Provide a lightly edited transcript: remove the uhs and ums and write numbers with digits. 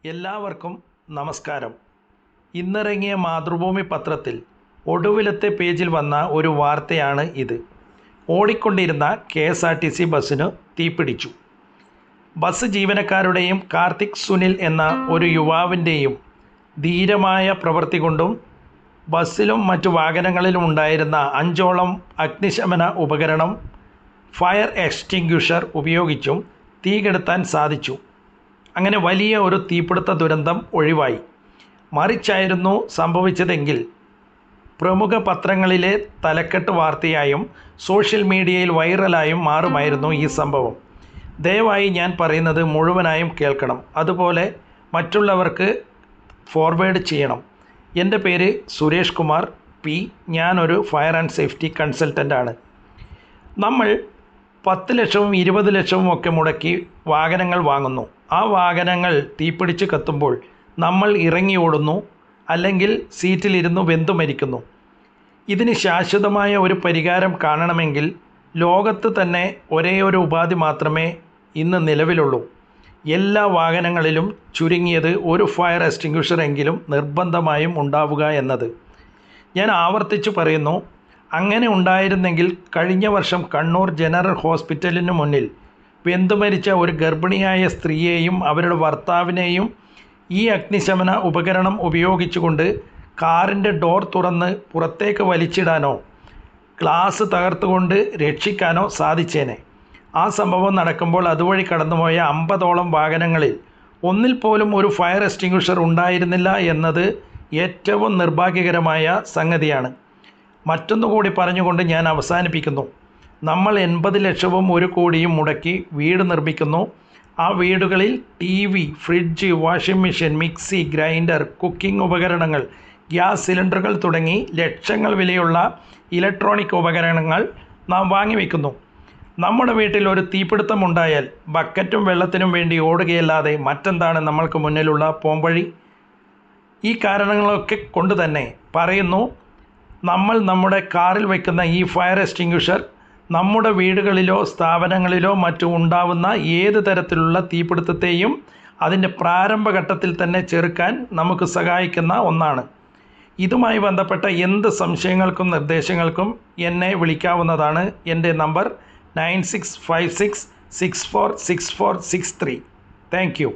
എല്ലാവർക്കും നമസ്കാരം. ഇന്നിറങ്ങിയ മാതൃഭൂമി പത്രത്തിൽ ഒടുവിലത്തെ പേജിൽ വന്ന ഒരു വാർത്തയാണ് ഇത്. ഓടിക്കൊണ്ടിരുന്ന KSRTC ബസ്സിന് തീപിടിച്ചു. ബസ് ജീവനക്കാരുടെയും കാർത്തിക് സുനിൽ എന്ന ഒരു യുവാവിൻ്റെയും ധീരമായ പ്രവൃത്തി കൊണ്ടും ബസ്സിലും മറ്റു വാഹനങ്ങളിലും ഉണ്ടായിരുന്ന 5ഓളം അഗ്നിശമന ഉപകരണം ഫയർ എക്സ്റ്റിങ്ക്വിഷർ ഉപയോഗിച്ചും തീ കെടുത്താൻ സാധിച്ചു. അങ്ങനെ വലിയ ഒരു തീപിടുത്ത ദുരന്തം ഒഴിവായി. മറിച്ചായിരുന്നു സംഭവിച്ചതെങ്കിൽ പ്രമുഖ പത്രങ്ങളിലെ തലക്കെട്ട് വാർത്തയായും സോഷ്യൽ മീഡിയയിൽ വൈറലായും മാറുമായിരുന്നു ഈ സംഭവം. ദയവായി ഞാൻ പറയുന്നത് മുഴുവനായും കേൾക്കണം, അതുപോലെ മറ്റുള്ളവർക്ക് ഫോർവേഡ് ചെയ്യണം. എൻ്റെ പേര് സുരേഷ് കുമാർ പി. ഞാനൊരു ഫയർ ആൻഡ് സേഫ്റ്റി കൺസൾട്ടൻ്റാണ്. നമ്മൾ 10 ലക്ഷവും 20 ലക്ഷവും ഒക്കെ മുടക്കി വാഹനങ്ങൾ വാങ്ങുന്നു. ആ വാഹനങ്ങൾ തീപിടിച്ച് കത്തുമ്പോൾ നമ്മൾ ഇറങ്ങി ഓടുന്നു, അല്ലെങ്കിൽ സീറ്റിലിരുന്ന് വെന്തു മരിക്കുന്നു. ഇതിന് ശാശ്വതമായ ഒരു പരിഹാരം കാണണമെങ്കിൽ ലോകത്ത് തന്നെ ഒരേയൊരു ഉപാധി മാത്രമേ ഇന്ന് നിലവിലുള്ളൂ. എല്ലാ വാഹനങ്ങളിലും ചുരുങ്ങിയത് ഒരു ഫയർ എക്സ്റ്റിങ്ക്വിഷർ എങ്കിലും നിർബന്ധമായും ഉണ്ടാവുക എന്നത്. ഞാൻ ആവർത്തിച്ചു പറയുന്നു, അങ്ങനെ ഉണ്ടായിരുന്നെങ്കിൽ കഴിഞ്ഞ വർഷം കണ്ണൂർ ജനറൽ ഹോസ്പിറ്റലിന് മുന്നിൽ വെന്തുമരിച്ച ഒരു ഗർഭിണിയായ സ്ത്രീയെയും അവരുടെ ഭർത്താവിനെയും ഈ അഗ്നിശമന ഉപകരണം ഉപയോഗിച്ചുകൊണ്ട് കാറിൻ്റെ ഡോർ തുറന്ന് പുറത്തേക്ക് വലിച്ചിടാനോ ഗ്ലാസ് തകർത്തുകൊണ്ട് രക്ഷിക്കാനോ സാധിച്ചേനെ. ആ സംഭവം നടക്കുമ്പോൾ അതുവഴി കടന്നുപോയ 50ഓളം വാഹനങ്ങളിൽ ഒന്നിൽ പോലും ഒരു ഫയർ എക്സ്റ്റിങ്ക്വിഷർ ഉണ്ടായിരുന്നില്ല എന്നത് ഏറ്റവും നിർഭാഗ്യകരമായ സംഗതിയാണ്. മറ്റൊന്നുകൂടി പറഞ്ഞുകൊണ്ട് ഞാൻ അവസാനിപ്പിക്കുന്നു. നമ്മൾ 80 ലക്ഷവും 1 കോടിയും മുടക്കി വീട് നിർമ്മിക്കുന്നു. ആ വീടുകളിൽ TV, fridge, washing machine, mixie, grinder, cooking ഉപകരണങ്ങൾ, ഗ്യാസ് സിലിണ്ടറുകൾ തുടങ്ങി ലക്ഷങ്ങൾ വിലയുള്ള ഇലക്ട്രോണിക് ഉപകരണങ്ങൾ നാം വാങ്ങിവെക്കുന്നു. നമ്മുടെ വീട്ടിൽ ഒരു തീപിടുത്തമുണ്ടായാൽ ബക്കറ്റും വെള്ളത്തിനും വേണ്ടി ഓടുകയല്ലാതെ മറ്റെന്താണ് നമ്മൾക്ക് മുന്നിലുള്ള പോംവഴി? ഈ കാരണങ്ങളൊക്കെ കൊണ്ട് തന്നെ പറയുന്നു, നമ്മൾ നമ്മുടെ കാറിൽ വയ്ക്കുന്ന ഈ ഫയർ എക്സ്റ്റിങ്ക്വിഷർ നമ്മുടെ വീടുകളിലോ സ്ഥാപനങ്ങളിലോ മറ്റും ഉണ്ടാവുന്ന ഏത് തരത്തിലുള്ള തീപിടുത്തത്തെയും അതിൻ്റെ പ്രാരംഭഘട്ടത്തിൽ തന്നെ ചെറുക്കാൻ നമുക്ക് സഹായിക്കുന്ന ഒന്നാണ്. ഇതുമായി ബന്ധപ്പെട്ട എന്ത് സംശയങ്ങൾക്കും നിർദ്ദേശങ്ങൾക്കും എന്നെ വിളിക്കാവുന്നതാണ്. എൻ്റെ നമ്പർ 9656646463. Thank you.